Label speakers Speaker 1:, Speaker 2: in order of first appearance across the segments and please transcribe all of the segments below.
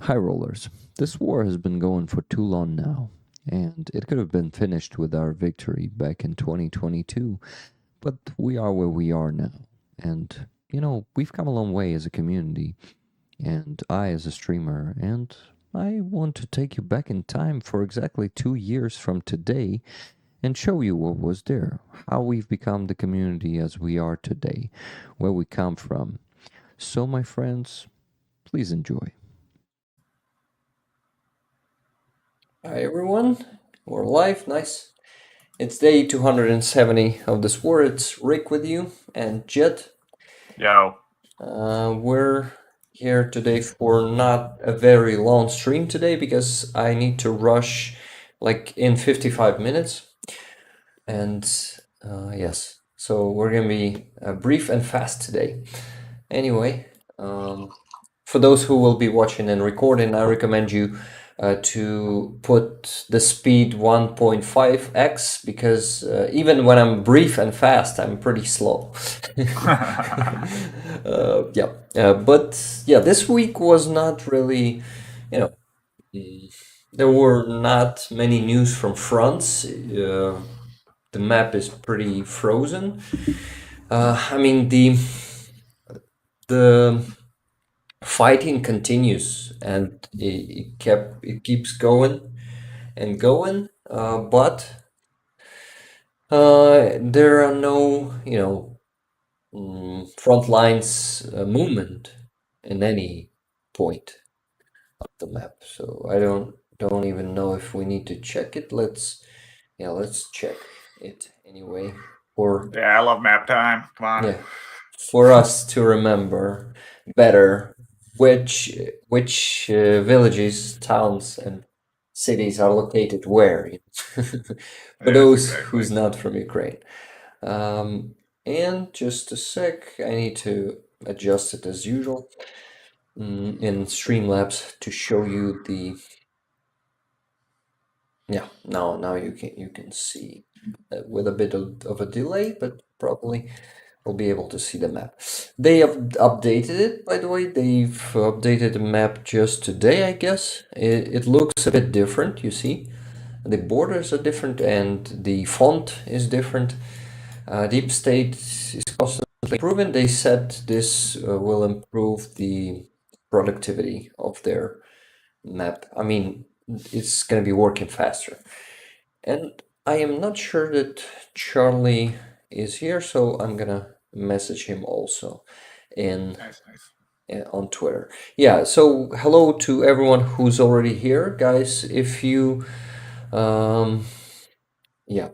Speaker 1: High rollers. This war has been going for too long now, and it could have been finished with our victory back in 2022, but we are where we are now. And, we've come a long way as a community, and I as a streamer, and I want to take you back in time for exactly 2 years from today and show you what was there, how we've become the community as we are today, where we come from. So, my friends, please enjoy.
Speaker 2: Hi everyone, we're live, nice. It's day 270 of this war. It's Rick with you and Jet.
Speaker 3: Yo.
Speaker 2: We're here today for not a very long stream today because I need to rush like in 55 minutes. And yes, so we're gonna be brief and fast today. Anyway, for those who will be watching and recording, I recommend you to put the speed 1.5x because even when I'm brief and fast, I'm pretty slow. But yeah, this week was not really, you know, there were not many news from France. The map is pretty frozen. I mean the fighting continues and it keeps going and going, but there are no front lines movement in any point of the map. So I don't even know if we need to check it. Let's check it anyway.
Speaker 3: Yeah, I love map time. Come on.
Speaker 2: Yeah, for us to remember better which villages, towns, and cities are located where. For
Speaker 3: Yes,
Speaker 2: those
Speaker 3: exactly.
Speaker 2: who's not from Ukraine. And just a sec, I need to adjust it as usual in Streamlabs to show you the. Yeah, now you can see with a bit of a delay, but probably we'll be able to see the map. They have updated it, by the way. They've updated the map just today, I guess. It looks a bit different, you see. The borders are different and the font is different. Deep State is constantly improving. They said this will improve the productivity of their map. I mean, it's going to be working faster. And I am not sure that Charlie is here, so I'm gonna message him also in
Speaker 3: Nice, nice.
Speaker 2: on Twitter. Yeah, so hello to everyone who's already here, guys. If you yeah,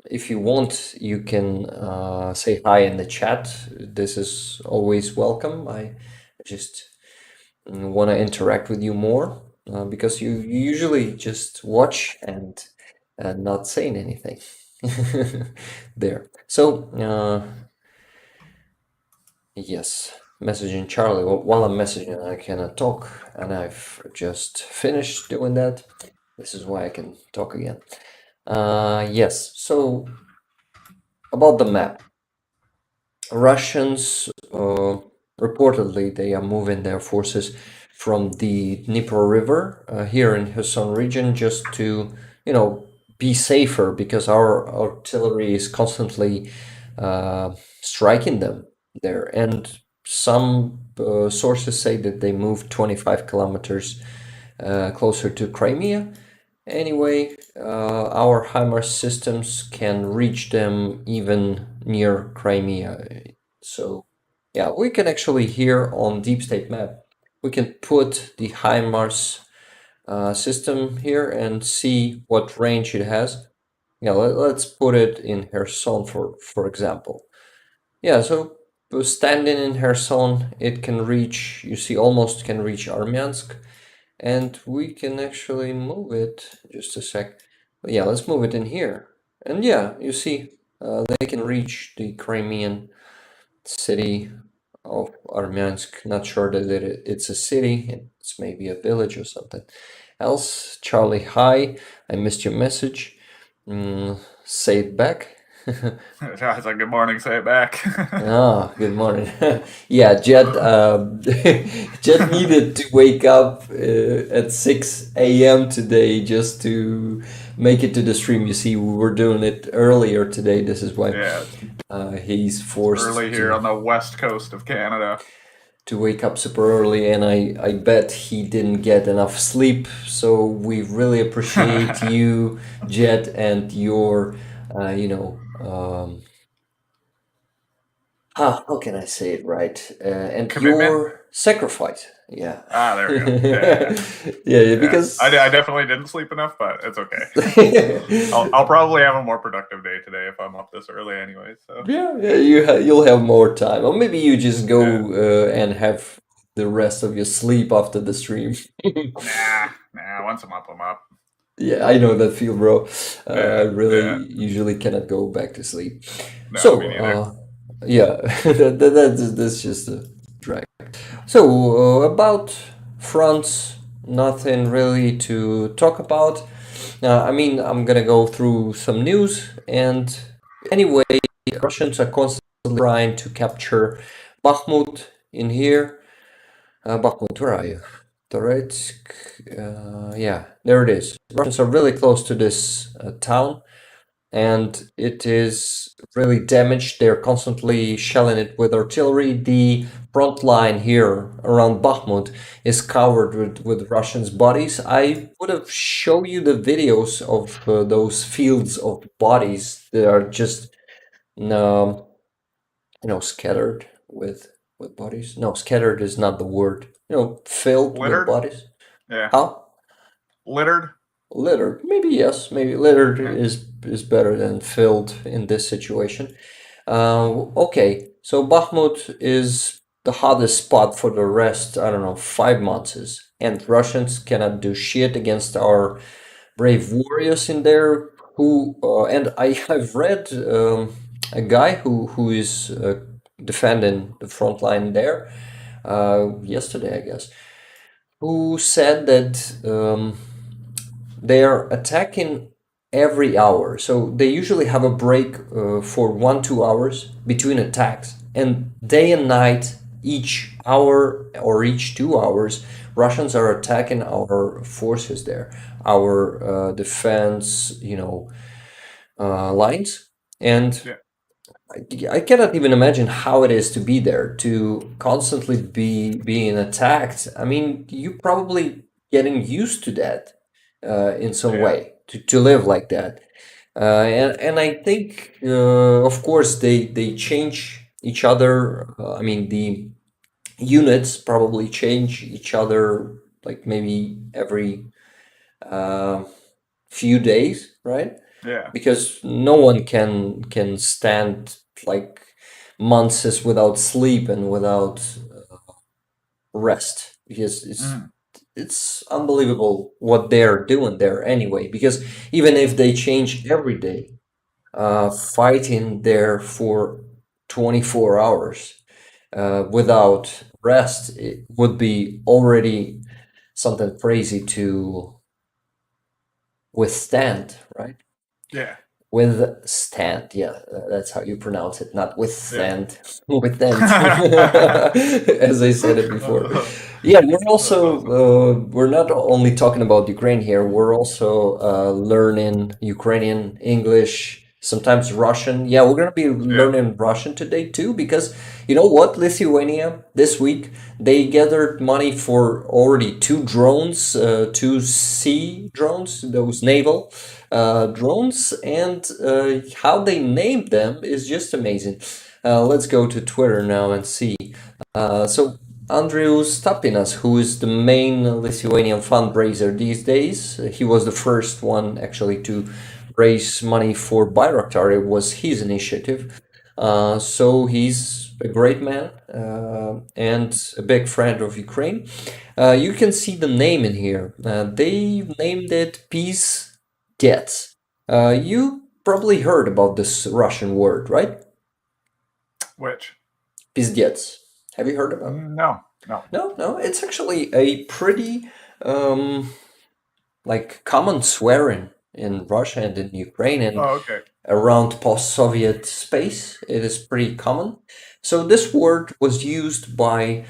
Speaker 2: if you want, you can say hi in the chat. This is always welcome. I just want to interact with you more because you usually just watch and not saying anything there. So yes, messaging Charlie. While I'm messaging, I cannot talk, and I've just finished doing that. This is why I can talk again. Yes. So about the map, Russians reportedly they are moving their forces from the Dnieper River here in Kherson region just to be safer because our artillery is constantly striking them there. And some sources say that they moved 25 kilometers closer to Crimea. Anyway, our HIMARS systems can reach them even near Crimea. So, yeah, we can actually here on Deep State Map, we can put the HIMARS system here and see what range it has. Yeah, let's put it in Kherson for example. Yeah, so standing in Kherson, it can reach, you see, almost can reach Armyansk, and we can actually move it. Just a sec. Yeah, let's move it in here. And yeah, you see, they can reach the Crimean city of Armyansk. Not sure that it's a city, it's maybe a village or something else. Charlie, hi, I missed your message. Say it back.
Speaker 3: It's like, good morning, say it back.
Speaker 2: Ah, good morning. Yeah, Jet. Jet needed to wake up at 6 a.m. today just to make it to the stream. You see, we were doing it earlier today. This is why
Speaker 3: Yeah,
Speaker 2: he's forced
Speaker 3: early here on the west coast of Canada.
Speaker 2: to wake up super early, and I bet he didn't get enough sleep. So we really appreciate you, Jet, and your, how can I say it right? And
Speaker 3: Commitment?
Speaker 2: your sacrifice. Yeah.
Speaker 3: There we go.
Speaker 2: Yeah, because
Speaker 3: I definitely didn't sleep enough, but it's okay. I'll probably have a more productive day today if I'm up this early anyway. So
Speaker 2: yeah, you'll have more time, or maybe you just go and have the rest of your sleep after the stream.
Speaker 3: Nah. Once I'm up.
Speaker 2: Yeah, I know that feel, bro. I really
Speaker 3: yeah.
Speaker 2: usually cannot go back to sleep.
Speaker 3: No,
Speaker 2: So,
Speaker 3: me neither.
Speaker 2: yeah, that's just a drag. So, about France, nothing really to talk about. I mean, I'm gonna go through some news, and anyway, Russians are constantly trying to capture Bakhmut in here. Bakhmut, where are you? Toretsk, yeah, there it is. Russians are really close to this town, and it is really damaged. They're constantly shelling it with artillery. The front line here around Bakhmut is covered with Russians' bodies. I would have shown you the videos of those fields of bodies that are just, scattered with bodies. No, scattered is not the word. Filled with
Speaker 3: Littered?
Speaker 2: bodies.
Speaker 3: Yeah.
Speaker 2: How?
Speaker 3: Littered?
Speaker 2: Littered. Maybe yes. Maybe littered is better than filled in this situation. Okay, so Bakhmut is the hottest spot for the rest, I don't know, 5 months. And Russians cannot do shit against our brave warriors in there. And I've read a guy who is defending the front line there yesterday, I guess, who said that they are attacking every hour. So they usually have a break for 1-2 hours between attacks, and day and night, each hour or each 2 hours, Russians are attacking our forces there, our defense, lines. And I cannot even imagine how it is to be there, to constantly be being attacked. I mean, you probably getting used to that in some way, to live like that. And I think, of course, they change each other. I mean, the units probably change each other, like maybe every few days, right?
Speaker 3: Yeah.
Speaker 2: Because no one can stand like months without sleep and without rest, because it's unbelievable what they're doing there anyway. Because even if they change every day, fighting there for 24 hours without rest, it would be already something crazy to withstand, right?
Speaker 3: Yeah.
Speaker 2: Withstand, yeah, that's how you pronounce it, not withstand. Withstand, as I said it before. Yeah, we're not only talking about Ukraine here, we're also learning Ukrainian, English, sometimes Russian. Yeah, we're gonna be learning Russian today too, because you know what, Lithuania this week they gathered money for already 2 drones, 2 sea drones, those naval drones, and how they named them is just amazing. Let's go to Twitter now and see. So Andrius Tapinas, who is the main Lithuanian fundraiser these days, he was the first one actually to raise money for Bayraktar. It was his initiative. So he's a great man and a big friend of Ukraine. You can see the name in here. They named it Peace Gets. You probably heard about this Russian word, right?
Speaker 3: Which?
Speaker 2: Pizdets. Have you heard about it?
Speaker 3: No.
Speaker 2: No. It's actually a pretty like common swearing in Russia and in Ukraine, and
Speaker 3: Oh, okay.
Speaker 2: around post-Soviet space. It is pretty common. So this word was used by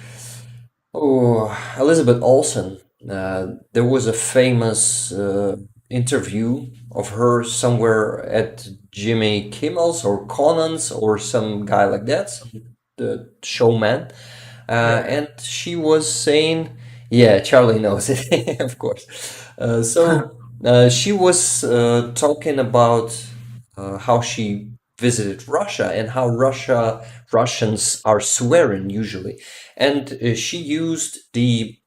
Speaker 2: Elizabeth Olsen. There was a famous interview of her somewhere at Jimmy Kimmel's or Conan's or some guy like that, the showman. And she was saying, yeah, Charlie knows it, of course. She was talking about how she visited Russia and how Russians are swearing usually, and she used the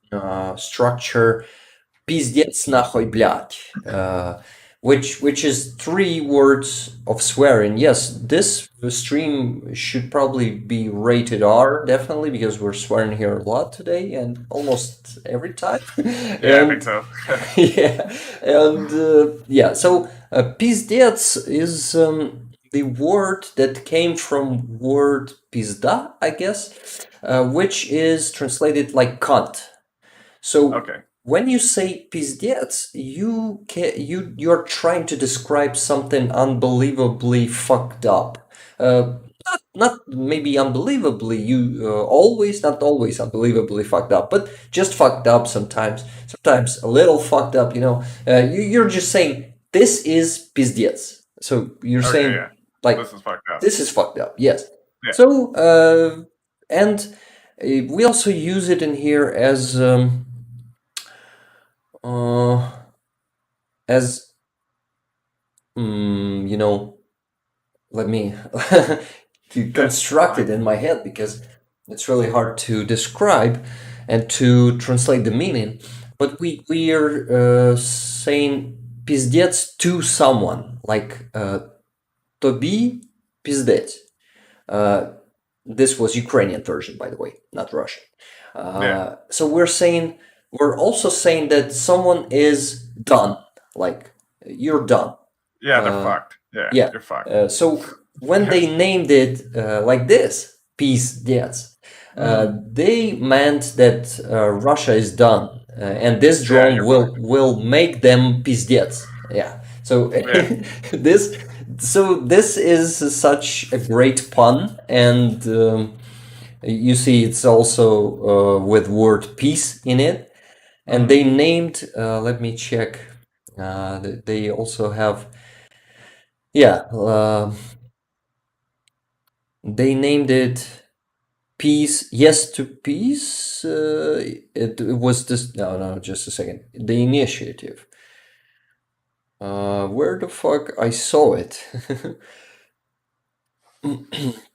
Speaker 2: structure "пиздец нахуй блядь," which is 3 words of swearing. Yes, this stream should probably be rated R, definitely, because we're swearing here a lot today and almost every time.
Speaker 3: Yeah, I think so.
Speaker 2: Yeah, and yeah, so пиздец is the word that came from word pizda, I guess, which is translated like cunt. So
Speaker 3: Okay.
Speaker 2: when you say пиздец, you're trying to describe something unbelievably fucked up. Not maybe unbelievably, not always unbelievably fucked up, but just fucked up sometimes. Sometimes a little fucked up. You're just saying this is пиздец. So you're
Speaker 3: Okay,
Speaker 2: saying
Speaker 3: yeah.
Speaker 2: like
Speaker 3: This is fucked up.
Speaker 2: this is fucked up. Yes.
Speaker 3: Yeah.
Speaker 2: So and we also use it in here as let me construct it in my head because it's really hard to describe and to translate the meaning. But we are saying пиздец to someone, like тобі пиздець. This was Ukrainian version, by the way, not Russian. So we're also saying that someone is done, like you're done.
Speaker 3: Yeah, they're fucked. Yeah, you're fucked.
Speaker 2: So when they named it like this, пиздец, they meant that Russia is done, and this drone will make them пиздец. Yeah. So this is such a great pun, and you see it's also with word peace in it, and they named. Let me check. They also have. Yeah, they named it peace. Yes to peace. It was this. No, just a second. The initiative. Where the fuck I saw it?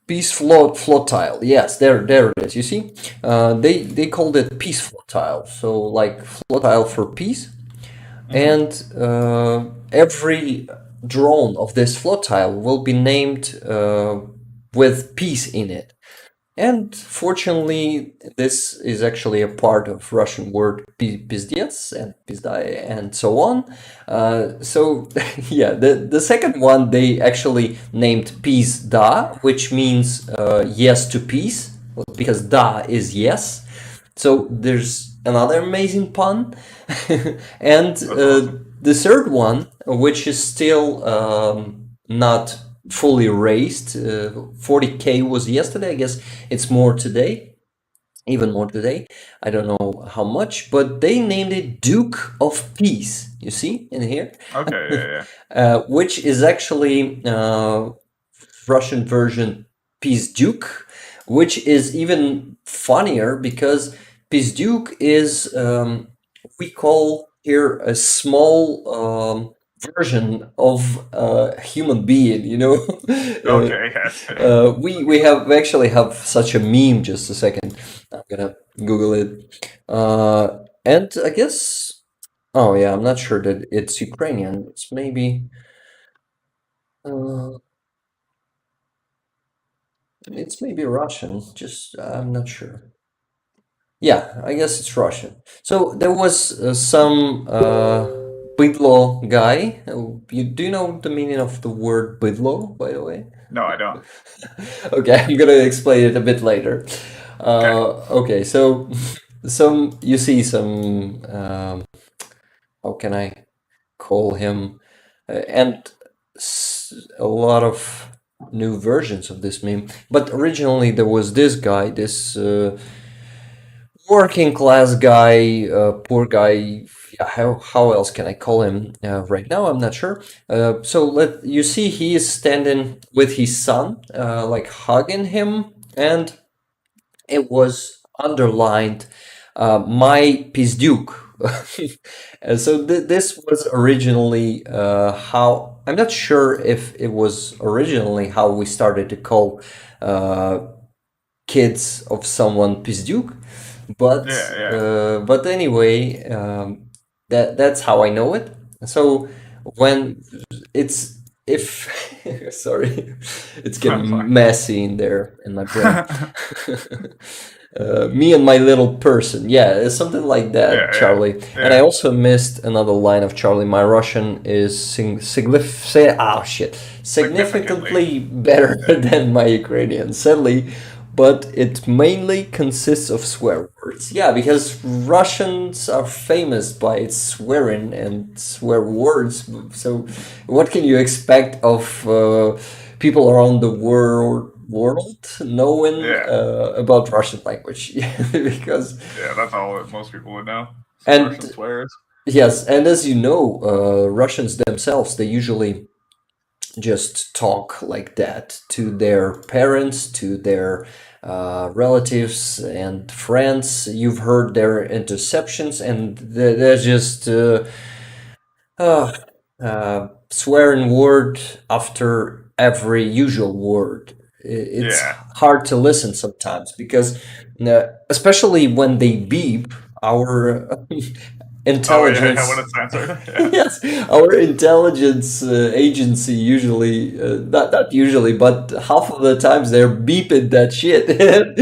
Speaker 2: Peace flotile. Yes, there it is. You see, they called it peace flotile. So like flotile for peace, and every drone of this flotile will be named with peace in it. And fortunately, this is actually a part of Russian word пиздец and пиздай and so on. So yeah, the second one they actually named пизда, which means yes to peace, because da is yes. So there's another amazing pun. And the third one, which is still not fully raised, 40K was yesterday. I guess it's more today, even more today. I don't know how much, but they named it Duke of Peace. You see in here?
Speaker 3: Okay, yeah.
Speaker 2: Which is actually Russian version Peace Duke, which is even funnier because Peace Duke is we call here a small version of a human being,
Speaker 3: Okay, yes.
Speaker 2: We actually have such a meme. Just a second, I'm gonna Google it. And I guess, oh yeah, I'm not sure that it's Ukrainian. It's maybe it's maybe Russian. Just I'm not sure. Yeah, I guess it's Russian. So there was some bydlo guy. Do you know the meaning of the word bydlo, by the way?
Speaker 3: No, I don't.
Speaker 2: Okay, I'm gonna explain it a bit later. Okay, so you see how can I call him? And a lot of new versions of this meme. But originally there was this guy, this working class guy, poor guy. Yeah, how else can I call him right now? I'm not sure. So let you see he is standing with his son, like hugging him, and it was underlined, my Pizduke. And so this was originally how, I'm not sure if it was originally how we started to call kids of someone Pizduke, but anyway, that's how I know it. So when it's if sorry, it's getting
Speaker 3: Fine.
Speaker 2: messy in there in my brain. Me and my little person, yeah, it's something like that,
Speaker 3: Yeah, yeah,
Speaker 2: Charlie. And I also missed another line of Charlie. My Russian is significantly better than my Ukrainian, sadly, but it mainly consists of swear words. Yeah, because Russians are famous by its swearing and swear words. So, what can you expect of people around the world knowing about Russian language? Because
Speaker 3: that's all that most people would know.
Speaker 2: And-
Speaker 3: Russian swears.
Speaker 2: yes, and as you know, Russians themselves, they usually just talk like that to their parents, to their relatives and friends. You've heard their interceptions, and they're just swearing word after every usual word. It's hard to listen sometimes because, especially when they beep, our intelligence.
Speaker 3: When it's censored.
Speaker 2: Yes, our intelligence agency usually, not usually, but half of the times they're beeping that shit, and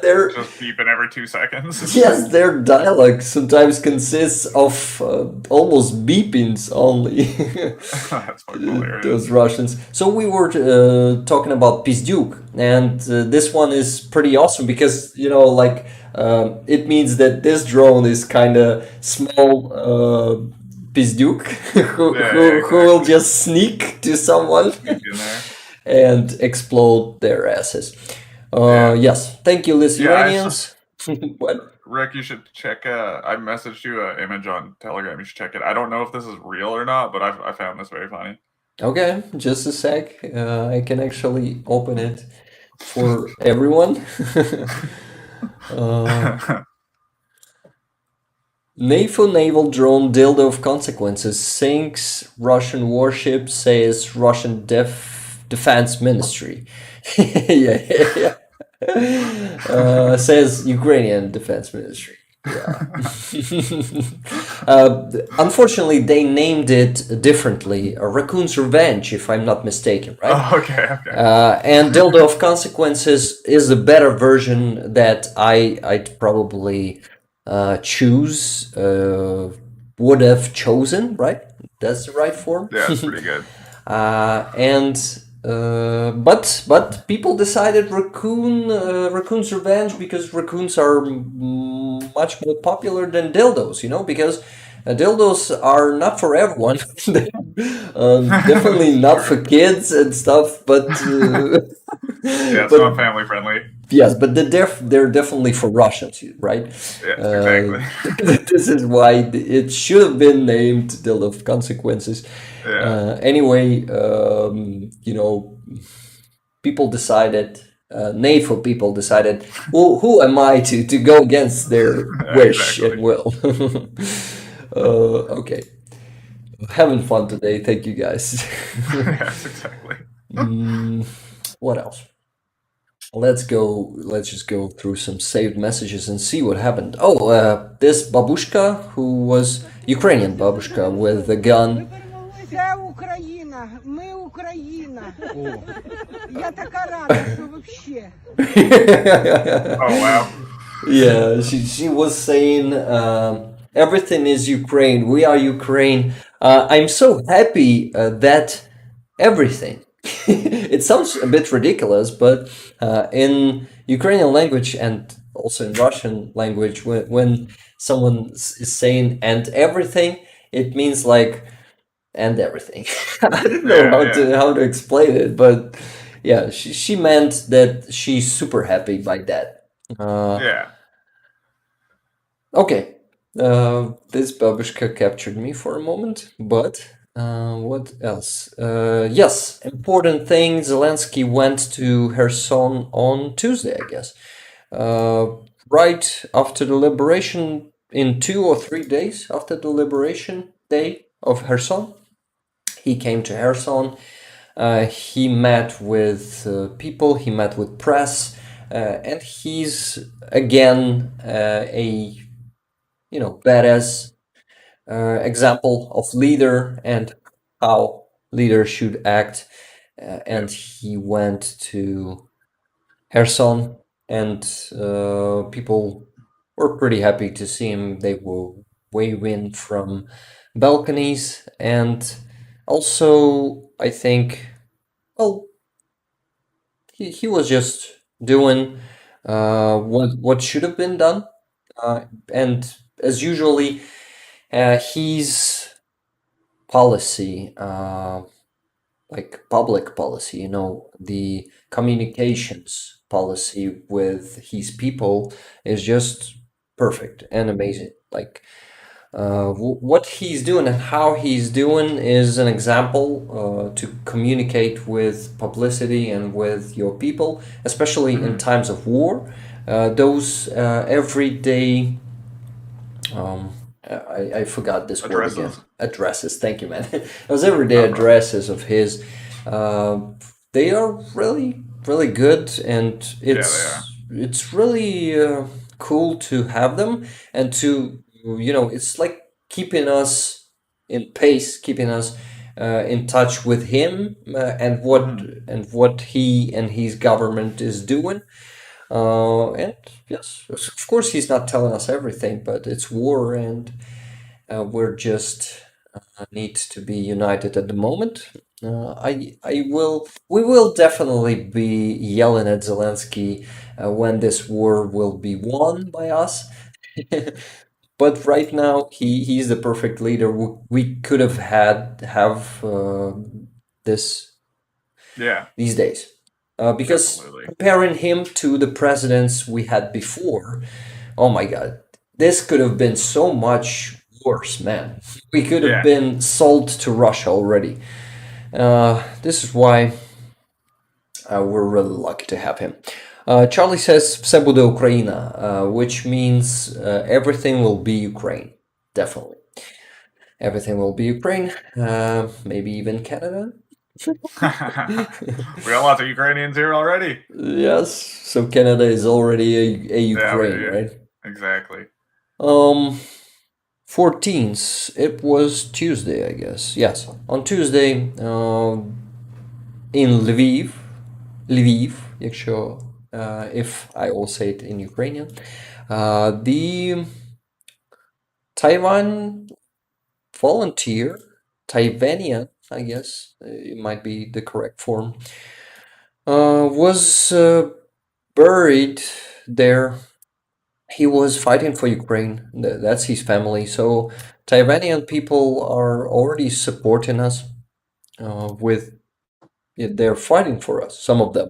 Speaker 2: they're
Speaker 3: just beeping every 2 seconds.
Speaker 2: Yes, their dialogue sometimes consists of almost beepings only.
Speaker 3: That's fucking hilarious.
Speaker 2: Those Russians. So we were talking about Pizdyuk, and this one is pretty awesome because, you know, like, it means that this drone is kind of small Pizdyuk who will just sneak to someone and explode their asses. Yes, thank you, Lithuanians. What?
Speaker 3: Rick, you should check. I messaged you an image on Telegram. You should check it. I don't know if this is real or not, but I found this very funny.
Speaker 2: Okay, just a sec. I can actually open it for everyone. NATO naval drone dildo of consequences sinks Russian warship, says Russian defense ministry. yeah. Says Ukrainian defense ministry. Yeah. Unfortunately, they named it differently. Raccoon's Revenge, if I'm not mistaken, right?
Speaker 3: Oh, okay.
Speaker 2: And Dildo of Consequences is a better version that I'd probably choose, would have chosen, right? That's the right form.
Speaker 3: Yeah, it's pretty good.
Speaker 2: But people decided Raccoon's Revenge because raccoons are much more popular than dildos, you know, because dildos are not for everyone. Definitely not for kids and stuff, but
Speaker 3: it's not family friendly.
Speaker 2: Yes, but they're definitely for Russians, right?
Speaker 3: Yeah, exactly.
Speaker 2: This is why it should have been named Dildo of Consequences.
Speaker 3: Yeah.
Speaker 2: Anyway, you know, people decided, NATO people decided, well, who am I to go against their wish and will? Okay. Having fun today. Thank you, guys.
Speaker 3: Yes, exactly.
Speaker 2: What else? Let's just go through some saved messages and see what happened. Oh, this babushka, who was Ukrainian babushka with a gun.
Speaker 4: Це Україна, ми Україна. Я така рада, що вообще.
Speaker 3: Oh, wow.
Speaker 2: Yeah, she was saying, everything is Ukraine, we are Ukraine. I'm so happy that everything. It sounds a bit ridiculous, but in Ukrainian language and also in Russian language, when someone is saying "and everything," it means like and everything. I don't know how to explain it, but yeah, she meant that she's super happy by that.
Speaker 3: Yeah.
Speaker 2: Okay, this babushka captured me for a moment, but what else? Yes, important thing. Zelensky went to Kherson on Tuesday, I guess. Right after the liberation, in 2 or 3 days after the liberation day of Kherson, he came to Kherson. He met with people, he met with press, and he's again a badass example of leader and how leaders should act. And he went to Kherson, and people were pretty happy to see him. They were waving from balconies, and also I think, well, he was just doing what should have been done, and as usually, his policy, like public policy, the communications policy with his people is just perfect and amazing. Like what he's doing and how he's doing is an example to communicate with publicity and with your people, especially in times of war. Those everyday I forgot this word again. Addresses. Thank you, man. Those everyday addresses of his, they are really, really good, and it's really cool to have them, and to it's like keeping us in pace, keeping us in touch with him and what he and his government is doing. And yes, of course, he's not telling us everything, but it's war, and we're just need to be united at the moment. We will definitely be yelling at Zelensky when this war will be won by us. But right now, he's the perfect leader. We could have this these days. Because comparing him to the presidents we had before, oh my God, this could have been so much worse, man. We could have been sold to Russia already. This is why we're really lucky to have him. Charlie says, "Все буде Україна," which means everything will be Ukraine. Definitely. Everything will be Ukraine. Maybe even Canada.
Speaker 3: We got lots of Ukrainians here already.
Speaker 2: Yes, so Canada is already a Ukraine, right?
Speaker 3: Exactly.
Speaker 2: 14th, it was Tuesday, I guess. Yes, on Tuesday, in Lviv, if I will say it in Ukrainian, the Taiwanian, I guess it might be the correct form, was buried there. He was fighting for Ukraine. That's his family. So Taiwanian people are already supporting us they're fighting for us, some of them.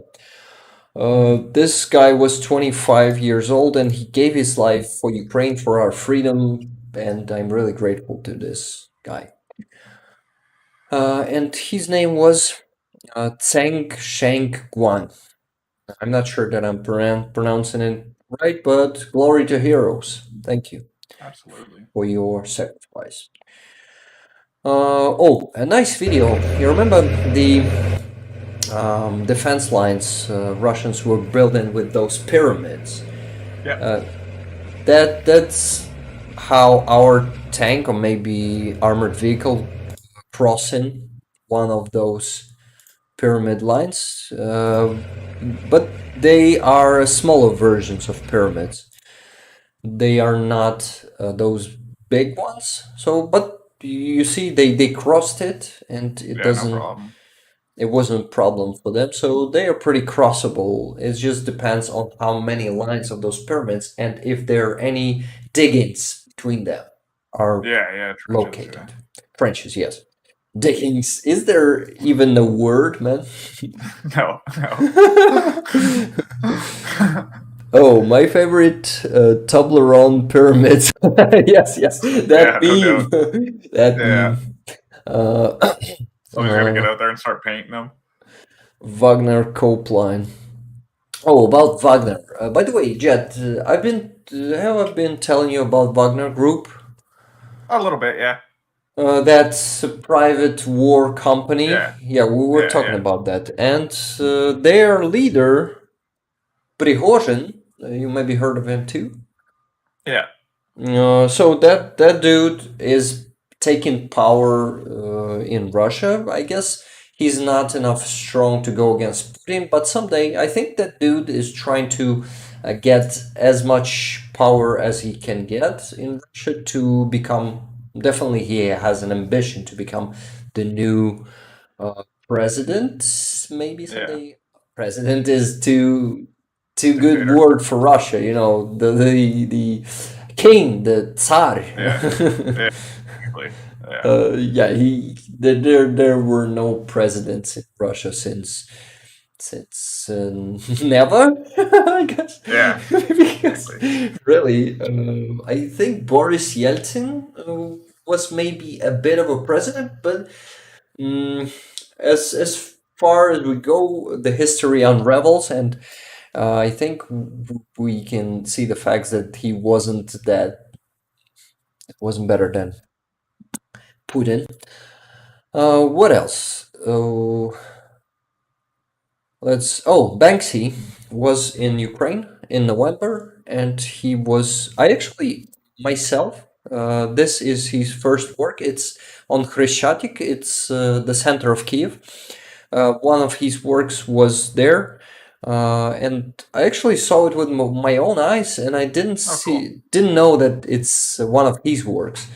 Speaker 2: This guy was 25 years old, and he gave his life for Ukraine, for our freedom, and I'm really grateful to this guy. And his name was Tseng Sheng-guan. I'm not sure that I'm pronouncing it right, but glory to heroes. Thank you.
Speaker 3: Absolutely.
Speaker 2: For your sacrifice. A nice video. You remember the defense lines Russians were building with those pyramids?
Speaker 3: Yeah.
Speaker 2: That's how our tank, or maybe armored vehicle, crossing one of those pyramid lines, but they are smaller versions of pyramids. They are not those big ones. So, but you see, they crossed it, and it doesn't.
Speaker 3: No problem.
Speaker 2: It wasn't a problem for them, so they are pretty crossable. It just depends on how many lines of those pyramids and if there are any diggings between them are
Speaker 3: trenches,
Speaker 2: located. Trenches, yes. Dickings. Is there even a word, man?
Speaker 3: No.
Speaker 2: Oh, my favorite Toblerone pyramid. Yes, that
Speaker 3: Yeah, no
Speaker 2: meme. That
Speaker 3: Yeah.
Speaker 2: meme. Uh,
Speaker 3: Somebody's got to get out there and start painting them.
Speaker 2: Wagner Copeline. Oh, about Wagner. By the way, Jet, have I been telling you about Wagner Group?
Speaker 3: A little bit, yeah.
Speaker 2: That's a private war company.
Speaker 3: Yeah.
Speaker 2: We were talking
Speaker 3: Yeah.
Speaker 2: about that. And their leader, Prigozhin, you maybe heard of him too.
Speaker 3: Yeah.
Speaker 2: So that dude is taking power in Russia. I guess he's not enough strong to go against Putin, but someday I think that dude is trying to get as much power as he can get in Russia to become. Definitely, he has an ambition to become the new president. Maybe someday. President is too good
Speaker 3: Dictator.
Speaker 2: word for Russia. You know, the king, the Tsar.
Speaker 3: Yeah. Exactly. Yeah.
Speaker 2: There were no presidents in Russia since never, I guess.
Speaker 3: Yeah.
Speaker 2: Because really, I think Boris Yeltsin was maybe a bit of a president, but as far as we go, the history unravels, and I think we can see the facts that he wasn't better than Putin. What else? Banksy was in Ukraine in November, and he was. I actually myself. This is his first work. It's on Khreshchatyk. It's the center of Kiev. One of his works was there, and I actually saw it with my own eyes, and I didn't know that it's one of his works.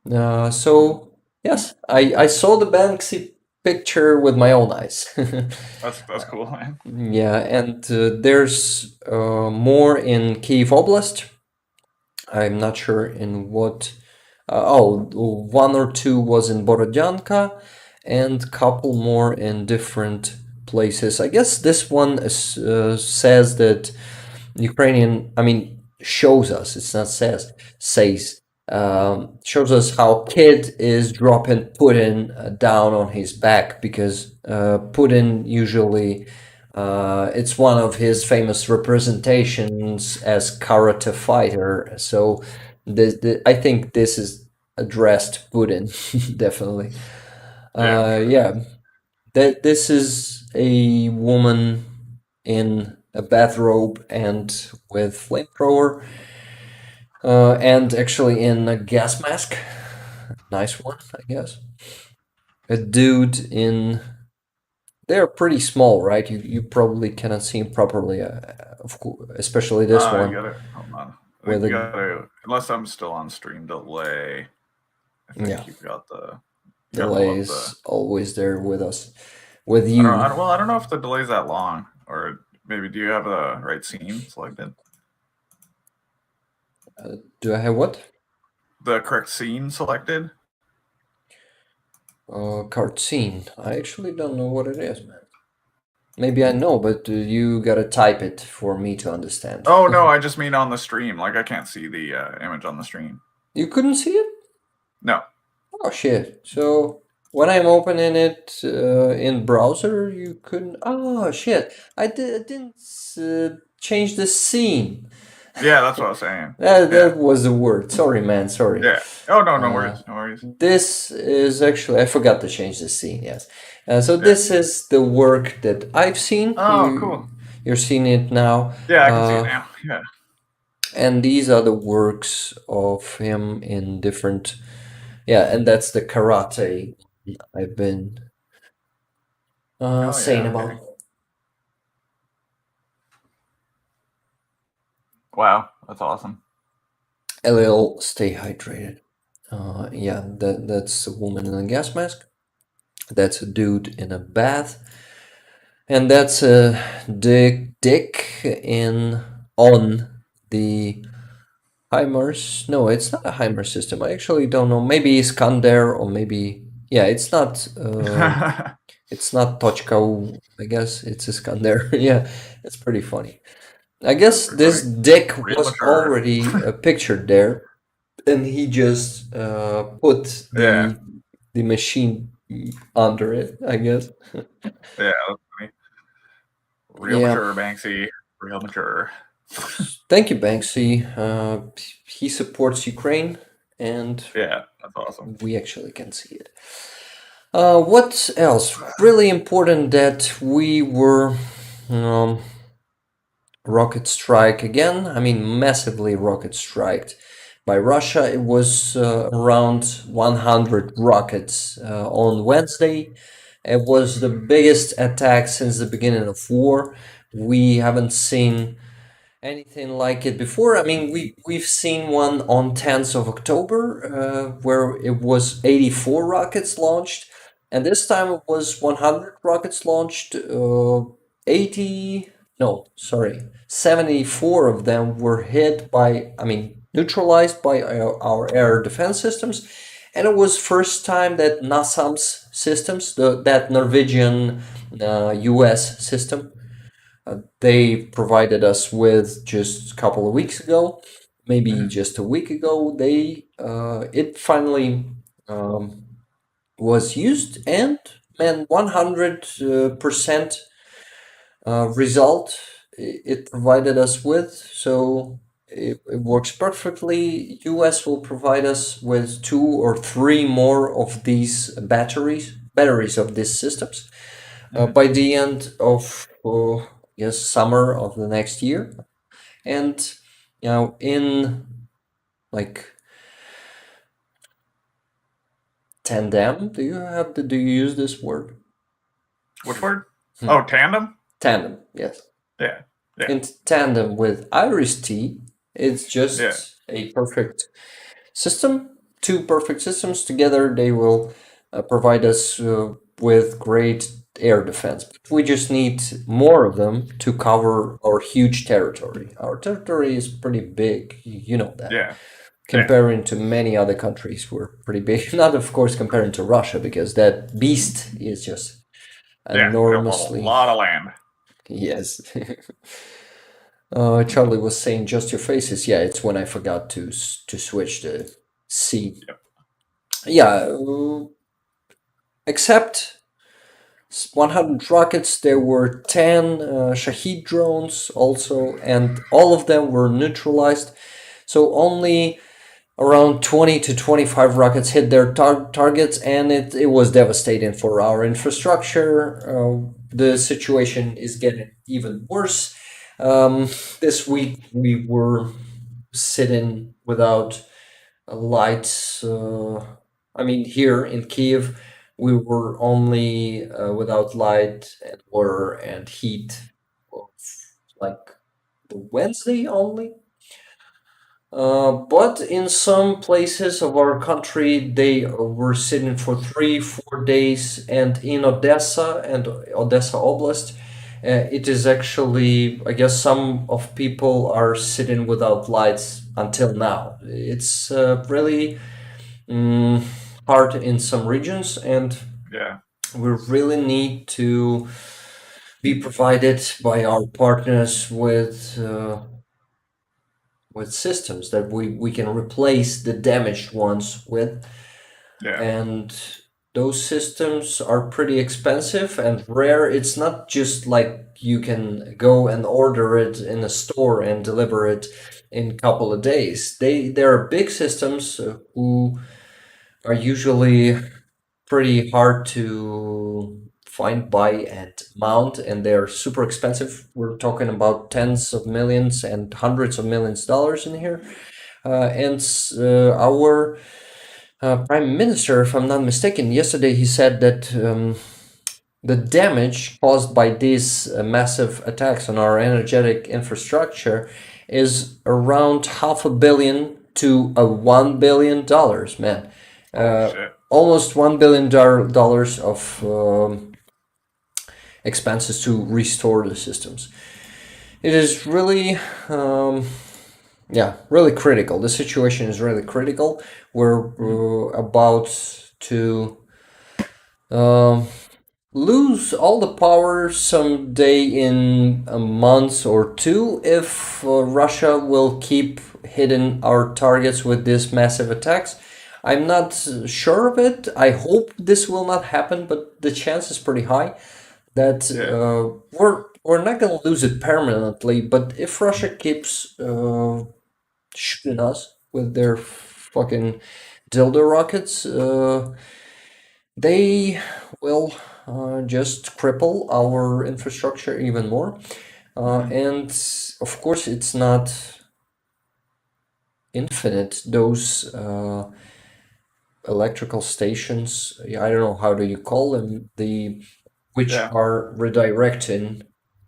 Speaker 2: So yes, I saw the Banksy picture with my own eyes.
Speaker 3: That's cool, man.
Speaker 2: Yeah, and there's more in Kiev Oblast. I'm not sure in what. One or two was in Borodyanka, and couple more in different places. I guess this one says that Ukrainian. I mean, shows us. It's not says. Shows us how Kid is dropping Putin down on his back because Putin usually it's one of his famous representations as karate fighter. So I think this is addressed Putin definitely.
Speaker 3: Yeah.
Speaker 2: This is a woman in a bathrobe and with flamethrower. And actually in a gas mask. Nice one, I guess. A dude in. They're pretty small, right? You probably cannot see him properly, of course, especially this one.
Speaker 3: Hold on.
Speaker 2: With
Speaker 3: You gotta, unless I'm still on stream delay. I think you've got the
Speaker 2: delay is always there with us. With you.
Speaker 3: I don't know if the delay's that long, or maybe do you have the right scene selected?
Speaker 2: Do I have what?
Speaker 3: The correct scene selected?
Speaker 2: Card scene. I actually don't know what it is, man. Maybe I know, but you gotta type it for me to understand.
Speaker 3: Oh, no, I just mean on the stream. Like, I can't see the image on the stream.
Speaker 2: You couldn't see it?
Speaker 3: No.
Speaker 2: Oh, shit. So when I'm opening it in browser, you couldn't. Oh, shit. I didn't change the scene.
Speaker 3: Yeah, that's what I was saying.
Speaker 2: That was the word. Sorry, man. Sorry.
Speaker 3: Yeah. Oh, no worries. No worries.
Speaker 2: This is actually. I forgot to change the scene, yes. This is the work that I've seen.
Speaker 3: Oh, cool.
Speaker 2: You're seeing it now.
Speaker 3: Yeah, I can see it now. Yeah.
Speaker 2: And these are the works of him in different. Yeah, and that's the karate I've been saying about.
Speaker 3: Okay. Wow, that's awesome.
Speaker 2: LL, stay hydrated. That's a woman in a gas mask. That's a dude in a bath. And that's a dick on the HIMARS. No, it's not a HIMARS system. I actually don't know. Maybe Iskander or maybe Yeah, it's not Tochka, I guess it's Iskander. Yeah, it's pretty funny. I guess
Speaker 3: pretty
Speaker 2: this
Speaker 3: funny.
Speaker 2: deck
Speaker 3: Real
Speaker 2: was
Speaker 3: mature.
Speaker 2: already pictured there, and he just put
Speaker 3: Yeah.
Speaker 2: the machine under it, I guess.
Speaker 3: Yeah, that's funny. Real
Speaker 2: Yeah.
Speaker 3: mature, Banksy. Real mature.
Speaker 2: Thank you, Banksy. He supports Ukraine, and
Speaker 3: Yeah, that's awesome.
Speaker 2: we actually can see it. What else? Really important that we were rocket strike again. I mean, massively rocket striked by Russia. It was around 100 rockets on Wednesday. It was the biggest attack since the beginning of war. We haven't seen anything like it before. I mean, we've seen one on 10th of October where it was 84 rockets launched, and this time it was 100 rockets launched. 80, no, sorry, 74 of them were hit by, I mean, neutralized by our air defense systems. And it was first time that NASAMS systems, that Norwegian US system, they provided us with just a couple of weeks ago, maybe just a week ago. It finally was used, and man, 100% result it provided us with. So it works perfectly. US will provide us with 2 or 3 more of these batteries of these systems by the end of yes, summer of the next year. And in like tandem, do you use this word?
Speaker 3: Which word? Oh, tandem?
Speaker 2: Tandem, yes.
Speaker 3: Yeah.
Speaker 2: In tandem with Iris-T, it's just a perfect system. 2 perfect systems together, they will provide us with great air defense. But we just need more of them to cover our huge territory. Our territory is pretty big, you know that.
Speaker 3: Yeah.
Speaker 2: Comparing to many other countries, we're pretty big. Not, of course, comparing to Russia, because that beast is just enormously.
Speaker 3: A lot of land.
Speaker 2: Yes. Charlie was saying just your faces. Yeah, it's when I forgot to switch the C.
Speaker 3: Yep.
Speaker 2: Yeah, except 100 rockets, there were 10 Shahed drones also, and all of them were neutralized. So only around 20 to 25 rockets hit their targets, and it was devastating for our infrastructure. The situation is getting even worse. This week we were sitting without lights. I mean, here in Kiev, we were only without light and water and heat, like the Wednesday only. But in some places of our country, they were sitting for 3, 4 days, and in Odessa and Odessa Oblast, it is actually, I guess, some of people are sitting without lights until now. It's really hard in some regions, and we really need to be provided by our partners with systems that we can replace the damaged ones with. And those systems are pretty expensive and rare. It's not just like you can go and order it in a store and deliver it in a couple of days. There are big systems who are usually pretty hard to find, buy, and mount, and they're super expensive. We're talking about tens of millions and hundreds of millions of dollars in here. And our Prime Minister, if I'm not mistaken, yesterday he said that the damage caused by these massive attacks on our energetic infrastructure is around $500 million to $1 billion, man. Almost $1 billion of expenses to restore the systems. It is really, really critical. The situation is really critical. We're about to lose all the power someday in a month or two if Russia will keep hitting our targets with these massive attacks. I'm not sure of it. I hope this will not happen, but the chance is pretty high that we're not gonna lose it permanently. But if Russia keeps shooting us with their fucking dildo rockets, they will just cripple our infrastructure even more. And of course, it's not infinite. Those electrical stations, I don't know how do you call them, which
Speaker 3: Yeah.
Speaker 2: are redirecting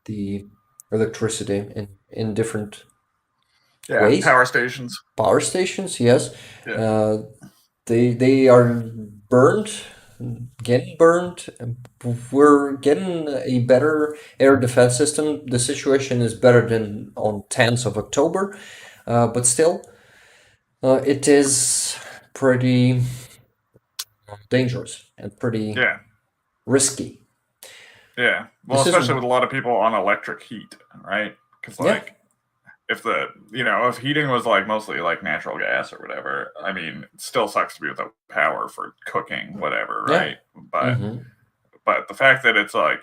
Speaker 2: the electricity in different
Speaker 3: Yeah,
Speaker 2: ways.
Speaker 3: power stations.
Speaker 2: Power stations, yes.
Speaker 3: Yeah.
Speaker 2: They are burned, getting burned. We're getting a better air defense system. The situation is better than on 10th of October, but still, it is pretty dangerous and pretty
Speaker 3: Yeah.
Speaker 2: risky.
Speaker 3: Yeah. Well,
Speaker 2: This is-
Speaker 3: especially with a lot of people on electric heat, right? Because
Speaker 2: Yeah.
Speaker 3: like, if heating was like mostly like natural gas or whatever, I mean, it still sucks to be without power for cooking, whatever,
Speaker 2: Yeah.
Speaker 3: right? But the fact that it's like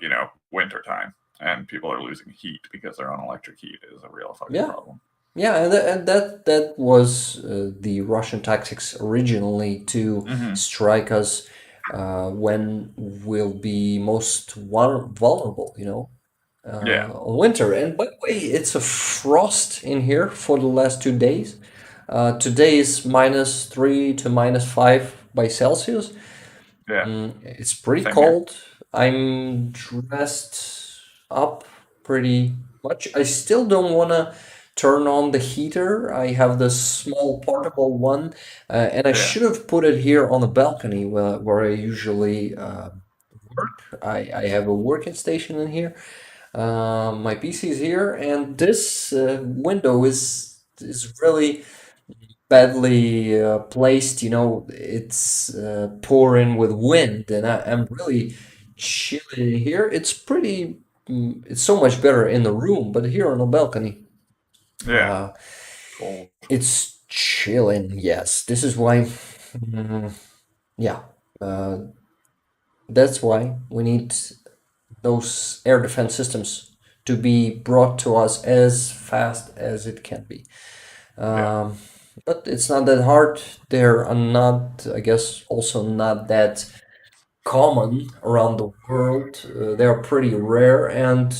Speaker 3: winter time and people are losing heat because they're on electric heat is a real fucking
Speaker 2: Yeah.
Speaker 3: problem.
Speaker 2: Yeah, and that was the Russian tactics originally to strike us when we'll be most vulnerable, on winter. And by the way, it's a frost in here for the last 2 days. Today is -3 to -5 by Celsius.
Speaker 3: Yeah.
Speaker 2: It's pretty
Speaker 3: Same
Speaker 2: cold. I'm dressed up pretty much. I still don't want to turn on the heater. I have this small portable one, and I should have put it here on the balcony where I usually work. I have a working station in here. My PC is here, and this window is really badly placed. It's pouring with wind, and I'm really chilly here. It's pretty. It's so much better in the room, but here on the balcony,
Speaker 3: Yeah. Cold.
Speaker 2: it's chilling. Yes, this is why. Yeah, that's why we need those air defense systems to be brought to us as fast as it can be. But it's not that hard. They're not, I guess, also not that common around the world. They're pretty rare, and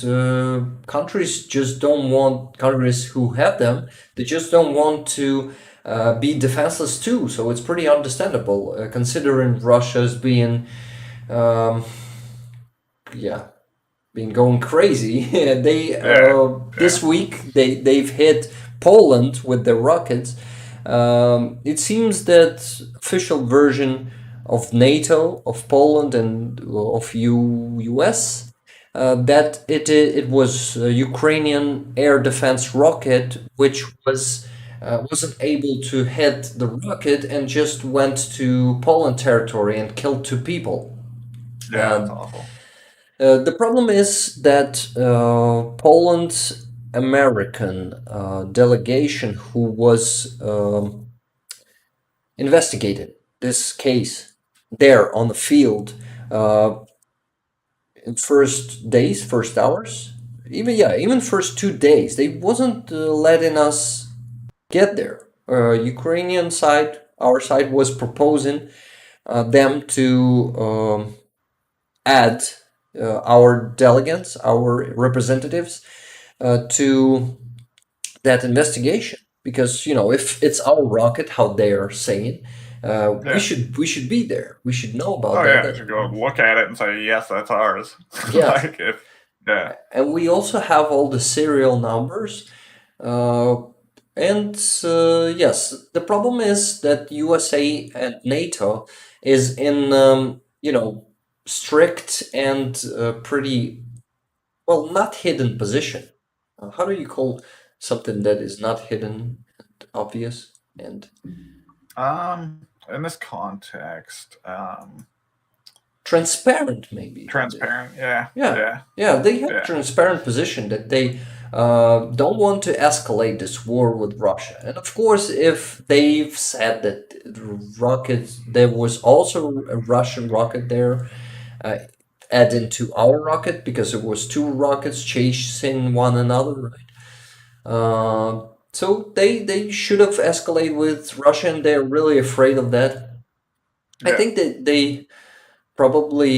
Speaker 2: countries just don't want, countries who have them, they just don't want to be defenseless too. So it's pretty understandable, considering Russia's being, been going crazy. This week they've hit Poland with their rockets. It seems that official version of NATO, of Poland, and of US, that it was a Ukrainian air defense rocket which wasn't able to hit the rocket and just went to Poland territory and killed 2 people.
Speaker 3: Yeah, that's awful.
Speaker 2: The problem is that Poland's American delegation, who was investigating this case there on the field in first hours, even first 2 days, they wasn't letting us get there. Ukrainian side, our side was proposing them to add our delegates, our representatives, to that investigation, because if it's our rocket, how they are saying, we should be there. We should know about that.
Speaker 3: You should go look at it and say, yes, that's ours.
Speaker 2: Yeah.
Speaker 3: Yeah.
Speaker 2: And we also have all the serial numbers. And yes, the problem is that USA and NATO is in strict and pretty, well, not hidden position. How do you call something that is not hidden and obvious? And
Speaker 3: in this context,
Speaker 2: transparent, maybe.
Speaker 3: Transparent. Yeah.
Speaker 2: Yeah.
Speaker 3: Yeah.
Speaker 2: Yeah, they have
Speaker 3: Yeah.
Speaker 2: a transparent position that they don't want to escalate this war with Russia. And of course, if they've said that rockets, there was also a Russian rocket there, added to our rocket because it was two rockets chasing one another, right? So they should have escalated with Russia, and they're really afraid of that. I
Speaker 3: Yeah.
Speaker 2: think that they probably,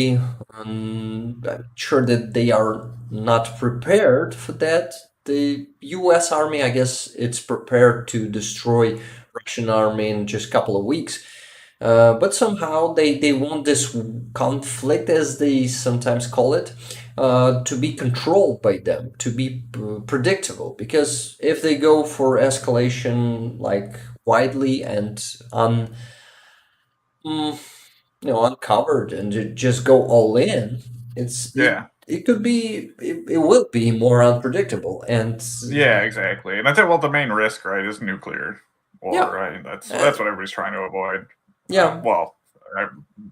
Speaker 2: I'm sure that they are not prepared for that. The U.S. Army, I guess, it's prepared to destroy Russian army in just a couple of weeks. But somehow they want this conflict, as they sometimes call it, to be controlled by them, to be predictable. Because if they go for escalation like widely and uncovered and just go all in, it could be, it will be more unpredictable. And
Speaker 3: Yeah, exactly. And I think, well, the main risk, right, is nuclear war,
Speaker 2: Yeah.
Speaker 3: right? That's what everybody's trying to avoid.
Speaker 2: yeah,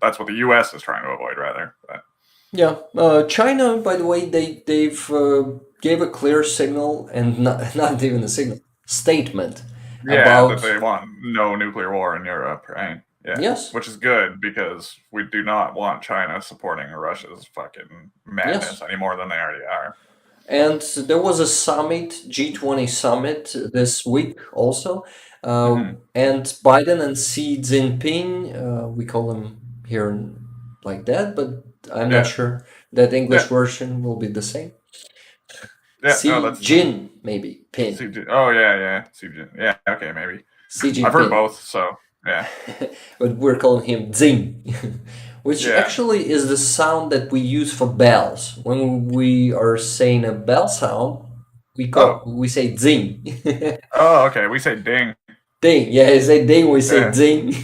Speaker 3: That's what the U.S. is trying to avoid, rather. But
Speaker 2: yeah. China, by the way, they've gave a clear signal, and not even a signal, statement
Speaker 3: yeah,
Speaker 2: about
Speaker 3: that they want no nuclear war in Europe, right? Yeah.
Speaker 2: Yes.
Speaker 3: Which is good, because we do not want China supporting Russia's fucking madness any more than they already are.
Speaker 2: And there was a summit, G20 summit, this week also. And Biden and Xi Jinping, we call them here like that, but I'm not sure that English version will be the same.
Speaker 3: Yeah,
Speaker 2: Xi Jin, maybe. Pin.
Speaker 3: Oh, yeah. Xi Jin. Yeah, okay, maybe.
Speaker 2: Xi Jinping.
Speaker 3: I've heard both, so yeah.
Speaker 2: But we're calling him Zing, which actually is the sound that we use for bells. When we are saying a bell sound, we say Zing.
Speaker 3: Oh, okay. We say ding.
Speaker 2: Ding. Yeah, I say ding. We say zing.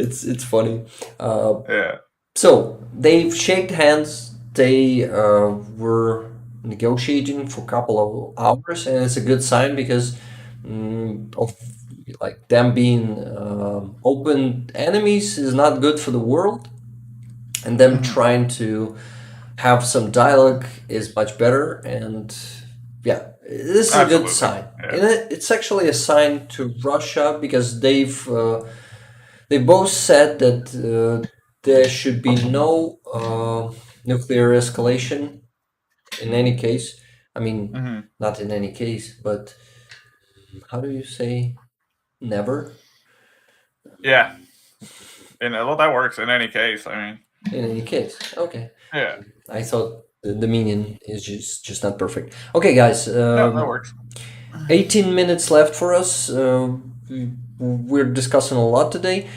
Speaker 2: It's funny.
Speaker 3: Yeah.
Speaker 2: So they've shaked hands. They were negotiating for a couple of hours, and it's a good sign because of like them being open enemies is not good for the world, and them trying to have some dialogue is much better. And yeah, this is a good sign. And it's actually a sign to Russia, because they both said that there should be no nuclear escalation in any case. I mean, not in any case, but how do you say never?
Speaker 3: Yeah. Well, that works in any case. I mean,
Speaker 2: in any case. Okay.
Speaker 3: Yeah.
Speaker 2: I thought the meaning is just not perfect. Okay, guys.
Speaker 3: No, that works.
Speaker 2: 18 minutes left for us. We're discussing a lot today.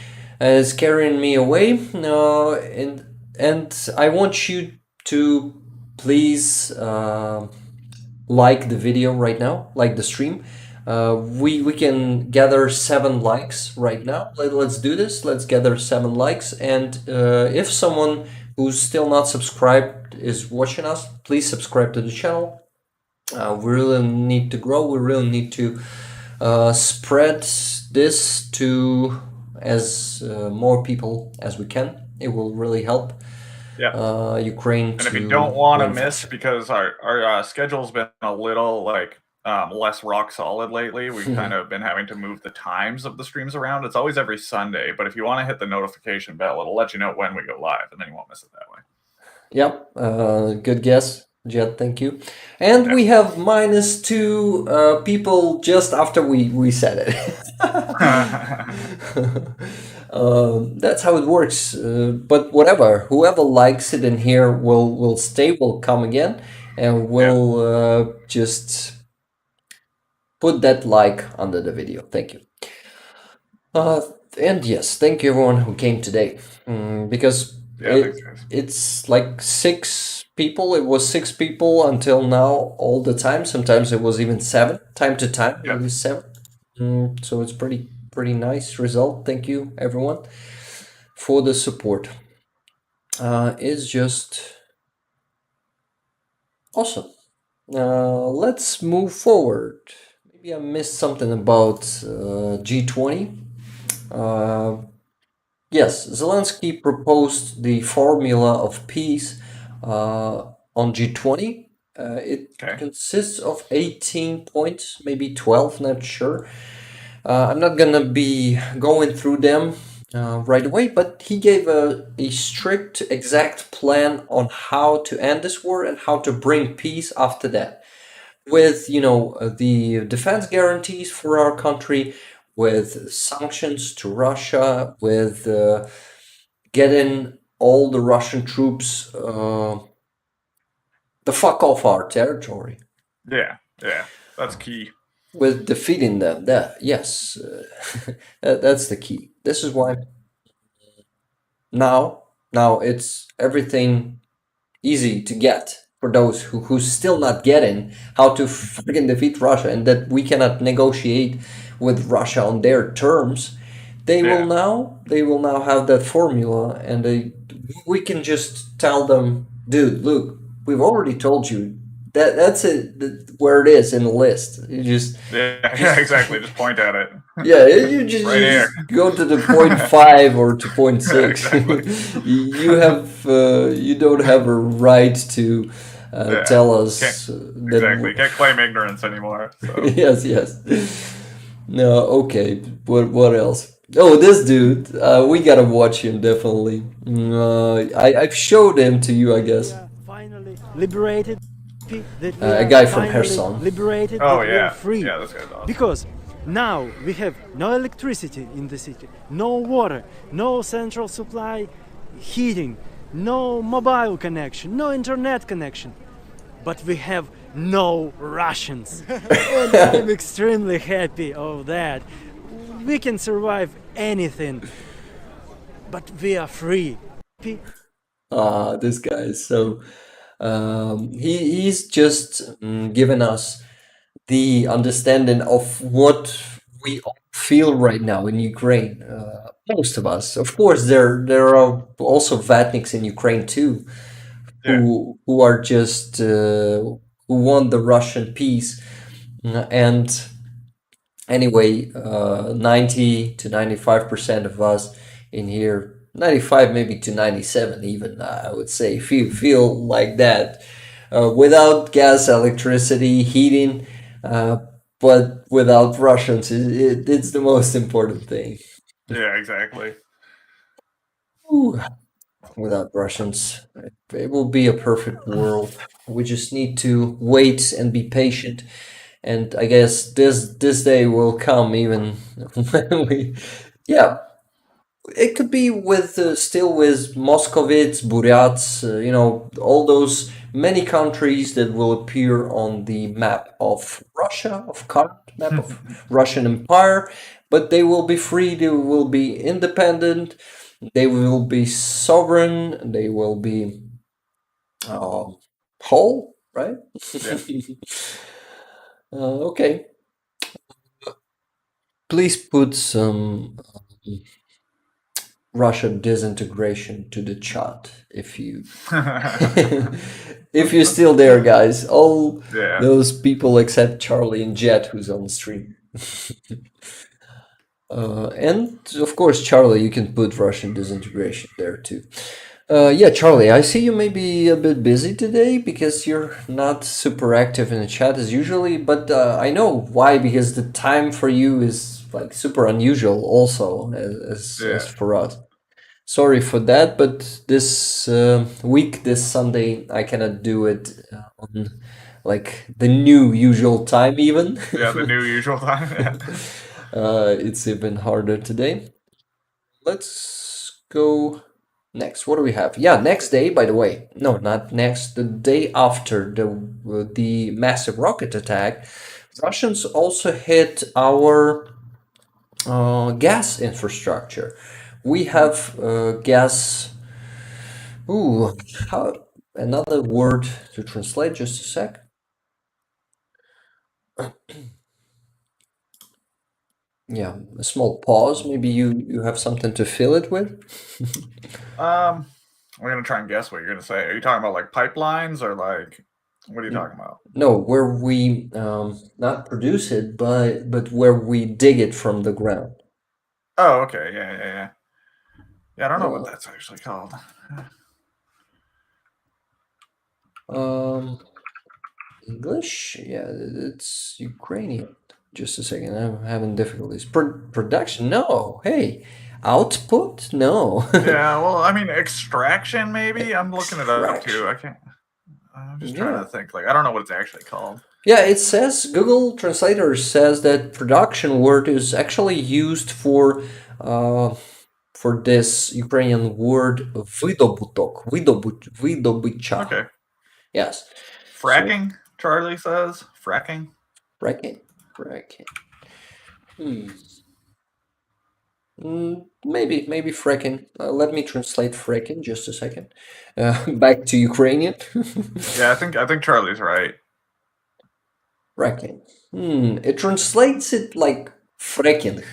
Speaker 2: It's carrying me away. And I want you to please like the video right now, like the stream. We can gather 7 likes right now. Let's do this. Let's gather 7 likes. And if someone who's still not subscribed is watching us, please subscribe to the channel. We really need to grow. We really need to spread this to as more people as we can. It will really help.
Speaker 3: Yeah.
Speaker 2: Ukraine.
Speaker 3: And if you don't want to miss, because our schedule's been a little like less rock solid lately. We've kind of been having to move the times of the streams around. It's always every Sunday, but if you want to hit the notification bell, it'll let you know when we go live, and then you won't miss it that way.
Speaker 2: Yep, good guess, Jet. Thank you. And we have -2 people just after we said it. That's how it works. But whatever, whoever likes it in here will stay, will come again, and will just put that like under the video. Thank you. And yes, thank you everyone who came today. Because it's like 6 people. It was 6 people until now all the time. Sometimes it was even 7. Time to time, it was 7. So it's pretty nice result. Thank you everyone for the support. It's just awesome. Let's move forward. Maybe I missed something about G20. Yes, Zelensky proposed the formula of peace on G20. It
Speaker 3: Okay.
Speaker 2: consists of 18 points, maybe 12, not sure. I'm not gonna be going through them right away, but he gave a strict, exact plan on how to end this war and how to bring peace after that. With, the defense guarantees for our country, with sanctions to Russia, with getting all the Russian troops the fuck off our territory,
Speaker 3: Yeah, that's key.
Speaker 2: with defeating them. Yes, that's the key. This is why now it's everything easy to get for those who's still not getting how to fucking defeat Russia, and that we cannot negotiate with Russia on their terms. They
Speaker 3: Yeah.
Speaker 2: will now have that formula, and we can just tell them, dude, look, we've already told you that's it, where it is in the list. You just
Speaker 3: Yeah, exactly. Just point at it.
Speaker 2: yeah, you just,
Speaker 3: Right
Speaker 2: you
Speaker 3: here.
Speaker 2: just go to the 0.5 or to 0.6.
Speaker 3: Exactly.
Speaker 2: You have you don't have a right to
Speaker 3: Yeah,
Speaker 2: tell us that
Speaker 3: Exactly. Can't claim ignorance anymore. So.
Speaker 2: yes. No, okay. What else? Oh, this dude. We gotta watch him definitely. I've showed him to you, I guess.
Speaker 5: Finally liberated. That we
Speaker 2: A
Speaker 5: are
Speaker 2: guy from
Speaker 5: finally
Speaker 2: Kherson.
Speaker 5: Liberated.
Speaker 3: Oh
Speaker 5: that we are
Speaker 3: yeah.
Speaker 5: free.
Speaker 3: Yeah, this guy's awesome.
Speaker 5: Because now we have no electricity in the city, no water, no central supply heating, no mobile connection, no internet connection. But we have no Russians. And I'm extremely happy of that. We can survive anything. But we are free.
Speaker 2: This guy is so he's just given us the understanding of what we all feel right now in Ukraine. Most of us, of course, there are also Vatniks in Ukraine too, who are just who want the Russian peace. And anyway, 90 to 95% of us in here, 95 maybe to 97 even, I would say, feel like that. Without gas, electricity, heating, but without Russians, it's the most important thing.
Speaker 3: Yeah, exactly.
Speaker 2: Ooh, without Russians, it will be a perfect world. We just need to wait and be patient. And I guess this day will come even when we, yeah, it could be with still with Moscovites, Buryats, all those many countries that will appear on the map of Russia, of current map of Russian Empire, but they will be free. They will be independent. They will be sovereign. They will be whole, right? Okay. Please put some Russian disintegration to the chat if you if you're still there, guys. All
Speaker 3: Yeah.
Speaker 2: those people except Charlie and Jet, who's on the stream. And of course, Charlie, you can put Russian disintegration there too. Yeah, Charlie, I see you may be a bit busy today because you're not super active in the chat as usually, but I know why, because the time for you is like super unusual also as for us. Sorry for that, but this week, this Sunday, I cannot do it on like the new usual time even.
Speaker 3: Yeah, the new usual time. Yeah.
Speaker 2: It's even harder today. Let's go next. What do we have? Yeah, next day, by the way. No, not next. The day after the massive rocket attack, Russians also hit our gas infrastructure. We have gas. Ooh, another word to translate. Just a sec. Yeah, a small pause. Maybe you have something to fill it with.
Speaker 3: I'm gonna try and guess what you're gonna say. Are you talking about like pipelines or like what are you talking about?
Speaker 2: No, where we not produce it, but where we dig it from the ground.
Speaker 3: Oh, okay. Yeah. Yeah, I don't know what that's actually called.
Speaker 2: English? Yeah, it's Ukrainian. Just a second, I'm having difficulties. Production? No. Hey, output? No.
Speaker 3: Yeah, well, I mean, extraction maybe. I'm looking it up too. I can't. I'm just trying
Speaker 2: Yeah.
Speaker 3: to think. Like, I don't know what it's actually called.
Speaker 2: Yeah, it says Google Translator says that production word is actually used for this Ukrainian word видобуток, видобыча.
Speaker 3: Okay.
Speaker 2: Yes.
Speaker 3: Fracking, Charlie says. Fracking.
Speaker 2: Fracking. Maybe fracking. Let me translate fracking just a second. Back to Ukrainian.
Speaker 3: Yeah, I think Charlie's right.
Speaker 2: Fracking. It translates it like fracking.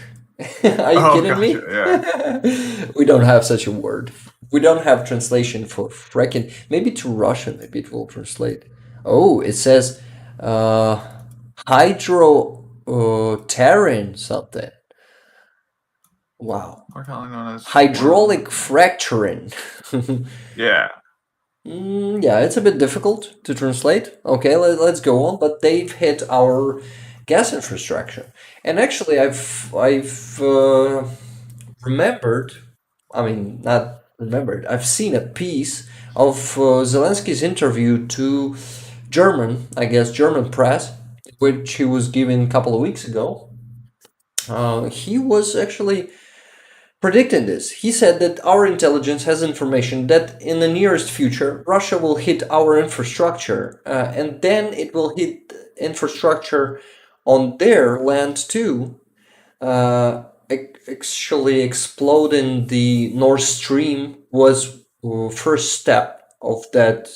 Speaker 2: Are you kidding me?
Speaker 3: Gotcha, yeah.
Speaker 2: We don't have such a word. We don't have translation for fracking. Maybe to Russian, maybe it will translate. Oh, it says hydroterrin something. Wow.
Speaker 3: More commonly known as
Speaker 2: Hydraulic fracturing.
Speaker 3: Yeah.
Speaker 2: Yeah, it's a bit difficult to translate. Okay, let's go on. But they've hit our gas infrastructure, and actually, I've remembered. I mean, not remembered. I've seen a piece of Zelensky's interview to German press, which he was giving a couple of weeks ago. He was actually predicting this. He said that our intelligence has information that in the nearest future, Russia will hit our infrastructure, and then it will hit infrastructure on their land too, actually exploding the Nord Stream was first step of that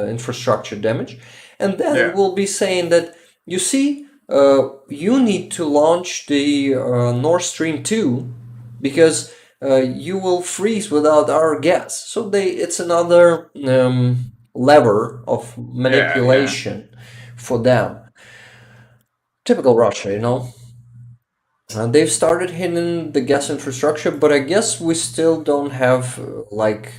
Speaker 2: infrastructure damage. And then it will be saying that, you see, you need to launch the Nord Stream 2 because you will freeze without our gas. So it's another lever of manipulation for them. Typical Russia, you know. They've started hitting the gas infrastructure, but I guess we still don't have like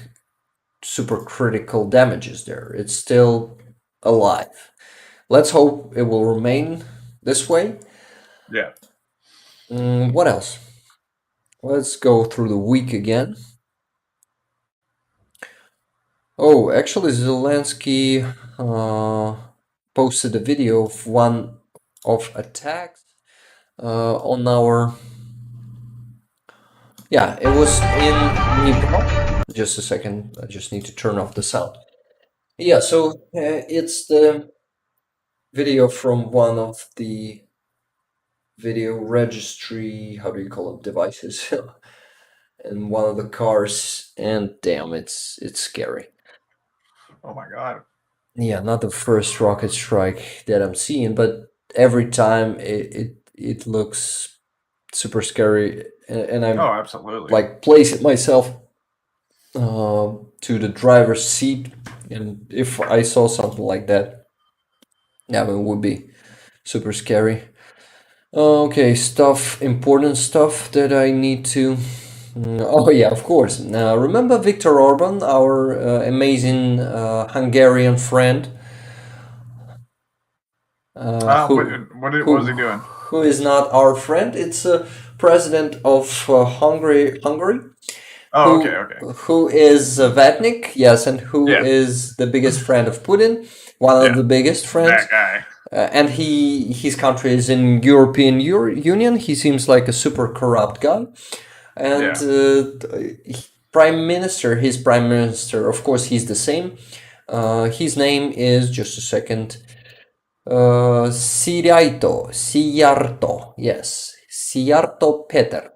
Speaker 2: super critical damages there. It's still alive. Let's hope it will remain this way.
Speaker 3: Yeah.
Speaker 2: What else? Let's go through the week again. Oh, actually, Zelensky posted a video of one of attacks on our. Yeah, it was in Dnipro. Just a second, I just need to turn off the sound. Yeah, so it's the video from one of the video registry, how do you call it, devices, in one of the cars, and damn, it's scary.
Speaker 3: Oh my god.
Speaker 2: Yeah, not the first rocket strike that I'm seeing, but every time it looks super scary, and I'm
Speaker 3: absolutely
Speaker 2: like placing myself to the driver's seat, and if I saw something like that, yeah, it would be super scary. Okay, important stuff that I need to. Oh yeah, of course. Now remember Viktor Orban, our amazing Hungarian friend.
Speaker 3: what was he doing?
Speaker 2: Who is not our friend? It's president of Hungary.
Speaker 3: Oh, okay.
Speaker 2: Who is Vatnik? Yes, and who is the biggest friend of Putin? One of the biggest friends.
Speaker 3: That guy.
Speaker 2: And his country is in European Union. He seems like a super corrupt guy. And his prime minister, of course, he's the same. His name is, just a second, Sijarto. Yes, Sijarto Peter.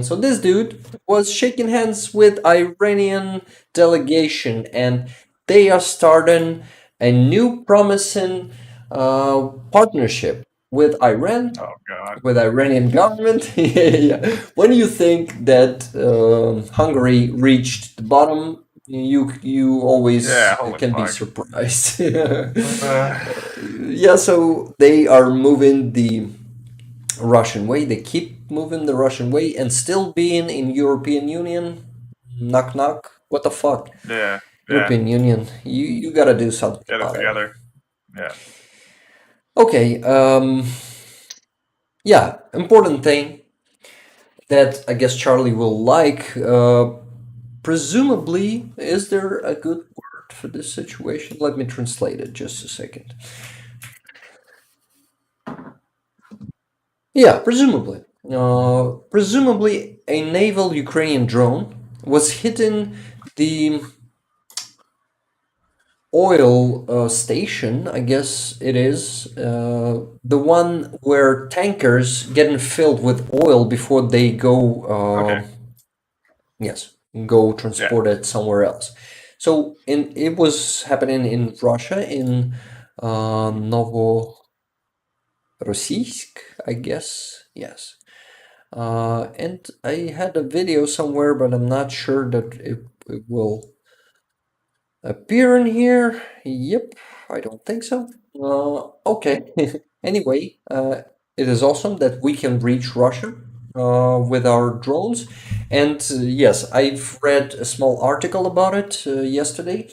Speaker 2: So this dude was shaking hands with Iranian delegation, and they are starting a new promising partnership with Iran.
Speaker 3: Oh god.
Speaker 2: With Iranian government. Yeah. When you think that Hungary reached the bottom, you always can be surprised. Yeah, so they are moving the Russian way. They keep moving the Russian way and still being in European Union. Knock knock. What the fuck?
Speaker 3: Yeah.
Speaker 2: European Union, you gotta do something
Speaker 3: Get it
Speaker 2: about it.
Speaker 3: together. Yeah.
Speaker 2: Okay, yeah, important thing that I guess Charlie will like. Presumably, is there a good word for this situation? Let me translate it just a second. Yeah, presumably. Presumably, a naval Ukrainian drone was hitting the oil station, I guess it is, the one where tankers getting filled with oil before they go,
Speaker 3: Okay.
Speaker 2: yes, go transport it somewhere else. So it was happening in Russia, in Novorossiysk, I guess, yes. And I had a video somewhere, but I'm not sure that it will appear in here. Yep, I don't think so. Okay. Anyway, it is awesome that we can reach Russia with our drones. And yes, I've read a small article about it yesterday.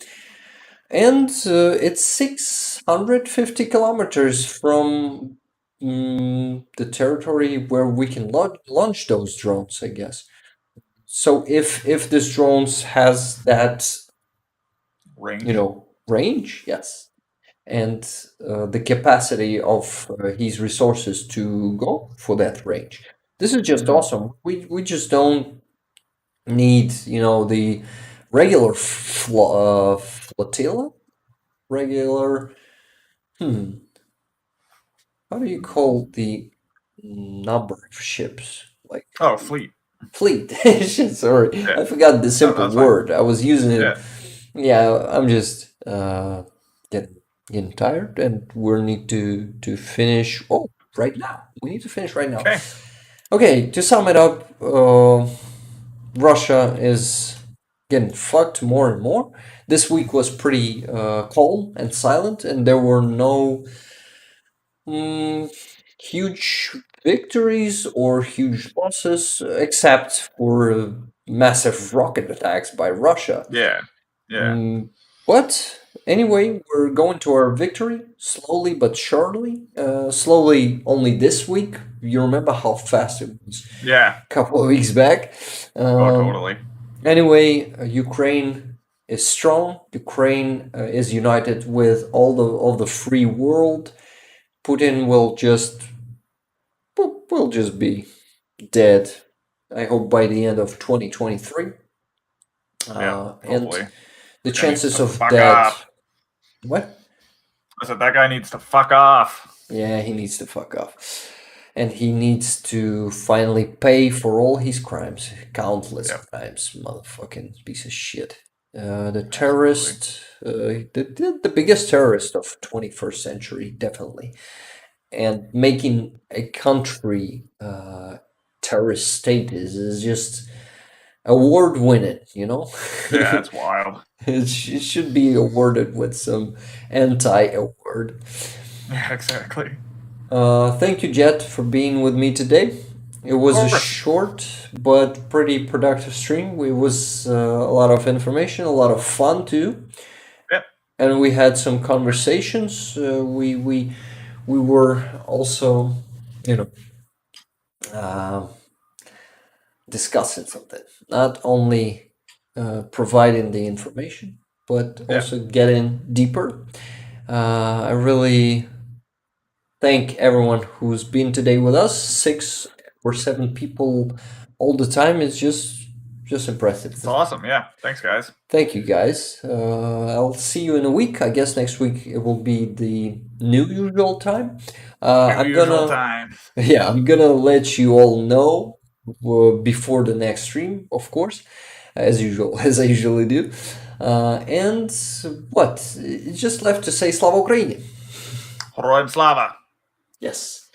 Speaker 2: And it's 650 kilometers from the territory where we can launch those drones, I guess. So if this drones has that,
Speaker 3: Range.
Speaker 2: range, yes, and the capacity of his resources to go for that range, this is just awesome. We just don't need, the regular flotilla, regular. How do you call the number of ships? Like
Speaker 3: Oh, fleet.
Speaker 2: fleet. Shit, sorry,
Speaker 3: Yeah.
Speaker 2: I forgot the simple
Speaker 3: that's fine.
Speaker 2: word. I was using it.
Speaker 3: Yeah.
Speaker 2: Yeah, I'm just getting tired, and we need to finish. Oh, right now. We need to finish right now.
Speaker 3: Okay.
Speaker 2: Okay, to sum it up, Russia is getting fucked more and more. This week was pretty calm and silent, and there were no huge victories or huge losses, except for massive rocket attacks by Russia.
Speaker 3: Yeah. Yeah.
Speaker 2: But anyway, we're going to our victory slowly but surely. Slowly only this week. You remember how fast it was
Speaker 3: Yeah.
Speaker 2: a couple of weeks back.
Speaker 3: Oh, totally.
Speaker 2: Anyway, Ukraine is strong. Ukraine is united with all the free world. Putin will just be dead. I hope by the end of 2023.
Speaker 3: Yeah.
Speaker 2: And
Speaker 3: Hopefully.
Speaker 2: the
Speaker 3: Guy needs
Speaker 2: chances
Speaker 3: to
Speaker 2: of
Speaker 3: fuck
Speaker 2: that.
Speaker 3: off.
Speaker 2: What?
Speaker 3: I said that guy needs to fuck off.
Speaker 2: Yeah, he needs to fuck off. And he needs to finally pay for all his crimes. Countless crimes. Motherfucking piece of shit. The terrorist, the biggest terrorist of 21st century, definitely. And making a country terrorist state is just award winning,
Speaker 3: Yeah, it's wild.
Speaker 2: It should be awarded with some anti-award.
Speaker 3: Yeah, exactly.
Speaker 2: Thank you, Jet, for being with me today. It was a
Speaker 3: course.
Speaker 2: short but pretty productive stream. It was a lot of information, a lot of fun too.
Speaker 3: Yep.
Speaker 2: And we had some conversations. We were also, discussing something. Not only providing the information, but also getting deeper. I really thank everyone who's been today with us. 6 or 7 people all the time is just impressive.
Speaker 3: It's awesome. Yeah. Thanks, guys.
Speaker 2: Thank you, guys. I'll see you in a week. I guess next week it will be the new usual time. I'm gonna let you all know before the next stream, of course, as usual, as I usually do. And what? It's just left to say Slava Ukraini.
Speaker 3: Героям слава!
Speaker 2: Yes.